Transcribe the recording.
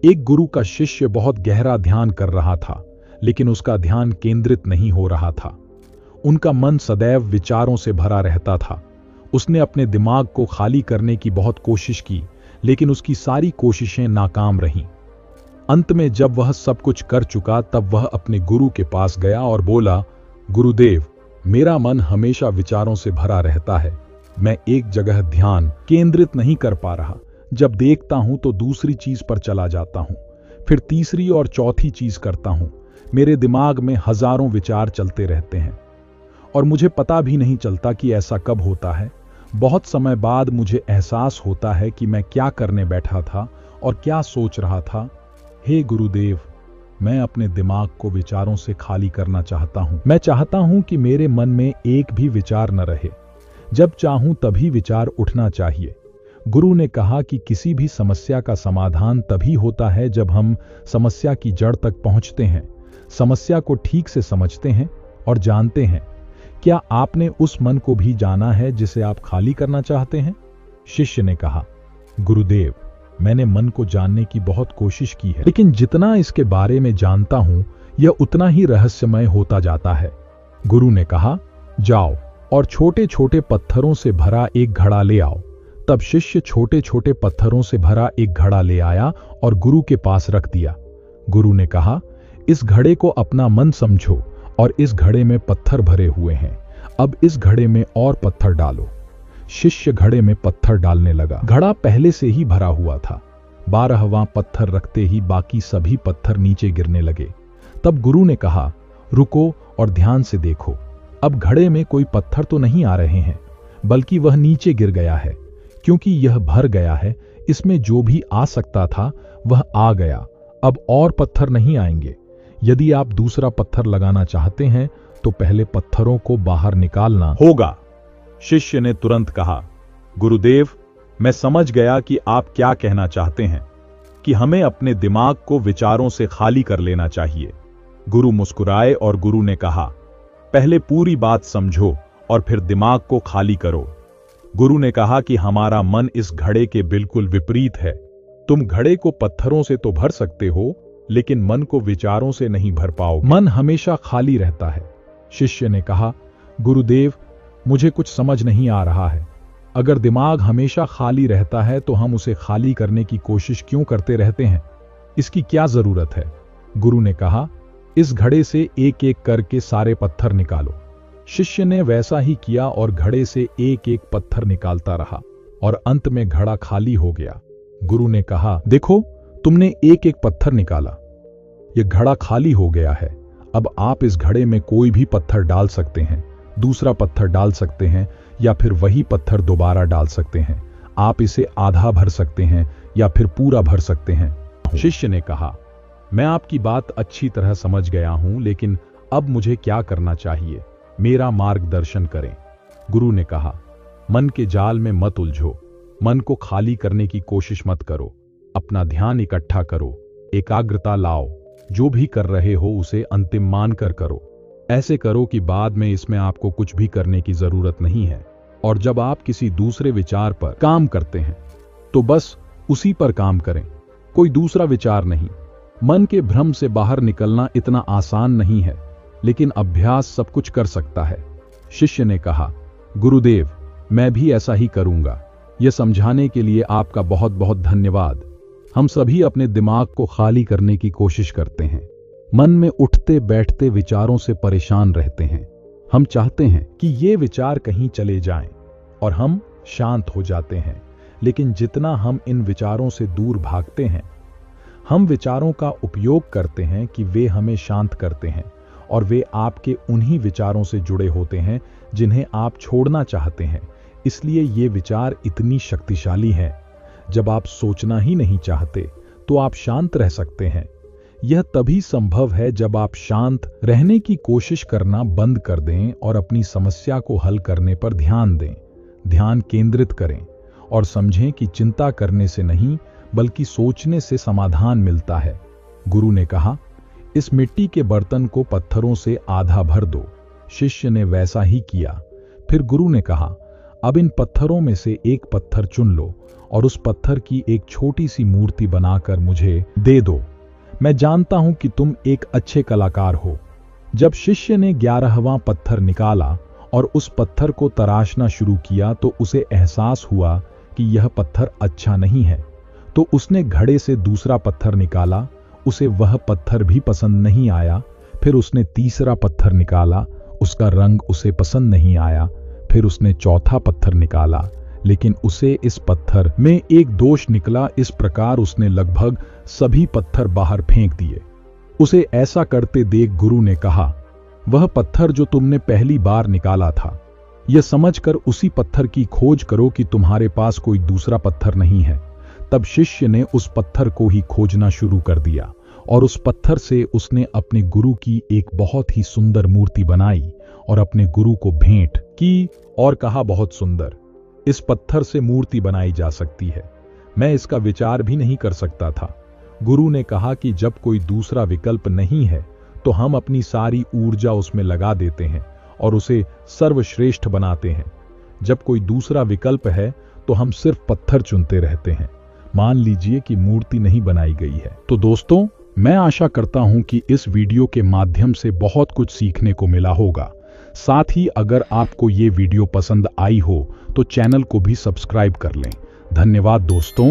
एक गुरु का शिष्य बहुत गहरा ध्यान कर रहा था, लेकिन उसका ध्यान केंद्रित नहीं हो रहा था। उनका मन सदैव विचारों से भरा रहता था। उसने अपने दिमाग को खाली करने की बहुत कोशिश की, लेकिन उसकी सारी कोशिशें नाकाम रहीं। अंत में जब वह सब कुछ कर चुका, तब वह अपने गुरु के पास गया और बोला, गुरुदेव, मेरा मन हमेशा विचारों से भरा रहता है। मैं एक जगह ध्यान केंद्रित नहीं कर पा रहा। जब देखता हूं तो दूसरी चीज पर चला जाता हूं, फिर तीसरी और चौथी चीज करता हूं। मेरे दिमाग में हजारों विचार चलते रहते हैं और मुझे पता भी नहीं चलता कि ऐसा कब होता है। बहुत समय बाद मुझे एहसास होता है कि मैं क्या करने बैठा था और क्या सोच रहा था। हे गुरुदेव, मैं अपने दिमाग को विचारों से खाली करना चाहता हूं। मैं चाहता हूं कि मेरे मन में एक भी विचार न रहे। जब चाहूं तभी विचार उठना चाहिए। गुरु ने कहा कि किसी भी समस्या का समाधान तभी होता है जब हम समस्या की जड़ तक पहुंचते हैं, समस्या को ठीक से समझते हैं और जानते हैं। क्या आपने उस मन को भी जाना है जिसे आप खाली करना चाहते हैं? शिष्य ने कहा, गुरुदेव, मैंने मन को जानने की बहुत कोशिश की है, लेकिन जितना इसके बारे में जानता हूं, यह उतना ही रहस्यमय होता जाता है। गुरु ने कहा, जाओ और छोटे छोटे पत्थरों से भरा एक घड़ा ले आओ। तब शिष्य छोटे छोटे पत्थरों से भरा एक घड़ा ले आया और गुरु के पास रख दिया। गुरु ने कहा, इस घड़े को अपना मन समझो और इस घड़े में पत्थर भरे हुए हैं। अब इस घड़े में और पत्थर डालो। शिष्य घड़े में पत्थर डालने लगा। घड़ा पहले से ही भरा हुआ था। 12वां पत्थर रखते ही बाकी सभी पत्थर नीचे गिरने लगे। तब गुरु ने कहा, रुको और ध्यान से देखो। अब घड़े में कोई पत्थर तो नहीं आ रहे हैं, बल्कि वह नीचे गिर गया है, क्योंकि यह भर गया है। इसमें जो भी आ सकता था वह आ गया। अब और पत्थर नहीं आएंगे। यदि आप दूसरा पत्थर लगाना चाहते हैं तो पहले पत्थरों को बाहर निकालना होगा। शिष्य ने तुरंत कहा, गुरुदेव, मैं समझ गया कि आप क्या कहना चाहते हैं, कि हमें अपने दिमाग को विचारों से खाली कर लेना चाहिए। गुरु मुस्कुराए और गुरु ने कहा, पहले पूरी बात समझो और फिर दिमाग को खाली करो। गुरु ने कहा कि हमारा मन इस घड़े के बिल्कुल विपरीत है। तुम घड़े को पत्थरों से तो भर सकते हो, लेकिन मन को विचारों से नहीं भर पाओगे। मन हमेशा खाली रहता है। शिष्य ने कहा, गुरुदेव, मुझे कुछ समझ नहीं आ रहा है। अगर दिमाग हमेशा खाली रहता है तो हम उसे खाली करने की कोशिश क्यों करते रहते हैं? इसकी क्या जरूरत है? गुरु ने कहा, इस घड़े से एक एक करके सारे पत्थर निकालो। शिष्य ने वैसा ही किया और घड़े से एक एक पत्थर निकालता रहा और अंत में घड़ा खाली हो गया। गुरु ने कहा, देखो, तुमने एक एक पत्थर निकाला, यह घड़ा खाली हो गया है। अब आप इस घड़े में कोई भी पत्थर डाल सकते हैं, दूसरा पत्थर डाल सकते हैं या फिर वही पत्थर दोबारा डाल सकते हैं। आप इसे आधा भर सकते हैं या फिर पूरा भर सकते हैं। शिष्य ने कहा, मैं आपकी बात अच्छी तरह समझ गया हूं, लेकिन अब मुझे क्या करना चाहिए? मेरा मार्गदर्शन करें। गुरु ने कहा, मन के जाल में मत उलझो, मन को खाली करने की कोशिश मत करो। अपना ध्यान इकट्ठा करो, एकाग्रता लाओ। जो भी कर रहे हो उसे अंतिम मानकर करो। ऐसे करो कि बाद में इसमें आपको कुछ भी करने की जरूरत नहीं है। और जब आप किसी दूसरे विचार पर काम करते हैं तो बस उसी पर काम करें, कोई दूसरा विचार नहीं। मन के भ्रम से बाहर निकलना इतना आसान नहीं है, लेकिन अभ्यास सब कुछ कर सकता है। शिष्य ने कहा, गुरुदेव, मैं भी ऐसा ही करूंगा। यह समझाने के लिए आपका बहुत बहुत धन्यवाद। हम सभी अपने दिमाग को खाली करने की कोशिश करते हैं। मन में उठते बैठते विचारों से परेशान रहते हैं। हम चाहते हैं कि ये विचार कहीं चले जाएं और हम शांत हो जाते हैं, लेकिन जितना हम इन विचारों से दूर भागते हैं, हम विचारों का उपयोग करते हैं कि वे हमें शांत करते हैं और वे आपके उन्हीं विचारों से जुड़े होते हैं जिन्हें आप छोड़ना चाहते हैं। इसलिए ये विचार इतनी शक्तिशाली हैं। जब आप सोचना ही नहीं चाहते तो आप शांत रह सकते हैं। यह तभी संभव है जब आप शांत रहने की कोशिश करना बंद कर दें और अपनी समस्या को हल करने पर ध्यान दें। ध्यान केंद्रित करें और समझें कि चिंता करने से नहीं, बल्कि सोचने से समाधान मिलता है। गुरु ने कहा, इस मिट्टी के बर्तन को पत्थरों से आधा भर दो। शिष्य ने वैसा ही किया। फिर गुरु ने कहा, अब इन पत्थरों में से एक पत्थर चुन लो और उस पत्थर की एक छोटी सी मूर्ति बनाकर मुझे दे दो। मैं जानता हूं कि तुम एक अच्छे कलाकार हो। जब शिष्य ने 11वां पत्थर निकाला और उस पत्थर को तराशना शुरू किया तो उसे एहसास हुआ कि यह पत्थर अच्छा नहीं है। तो उसने घड़े से दूसरा पत्थर निकाला, उसे वह पत्थर भी पसंद नहीं आया। फिर उसने तीसरा पत्थर निकाला, उसका रंग उसे पसंद नहीं आया। फिर उसने चौथा पत्थर निकाला, लेकिन उसे इस पत्थर में एक दोष निकला। इस प्रकार उसने लगभग सभी पत्थर बाहर फेंक दिए। उसे ऐसा करते देख गुरु ने कहा, वह पत्थर जो तुमने पहली बार निकाला था, यह समझकर उसी पत्थर की खोज करो कि तुम्हारे पास कोई दूसरा पत्थर नहीं है। तब शिष्य ने उस पत्थर को ही खोजना शुरू कर दिया और उस पत्थर से उसने अपने गुरु की एक बहुत ही सुंदर मूर्ति बनाई और अपने गुरु को भेंट की और कहा, बहुत सुंदर, इस पत्थर से मूर्ति बनाई जा सकती है। मैं इसका विचार भी नहीं कर सकता था। गुरु ने कहा कि जब कोई दूसरा विकल्प नहीं है तो हम अपनी सारी ऊर्जा उसमें लगा देते हैं और उसे सर्वश्रेष्ठ बनाते हैं। जब कोई दूसरा विकल्प है तो हम सिर्फ पत्थर चुनते रहते हैं। मान लीजिए कि मूर्ति नहीं बनाई गई है। तो दोस्तों, मैं आशा करता हूं कि इस वीडियो के माध्यम से बहुत कुछ सीखने को मिला होगा। साथ ही अगर आपको ये वीडियो पसंद आई हो तो चैनल को भी सब्सक्राइब कर लें। धन्यवाद दोस्तों।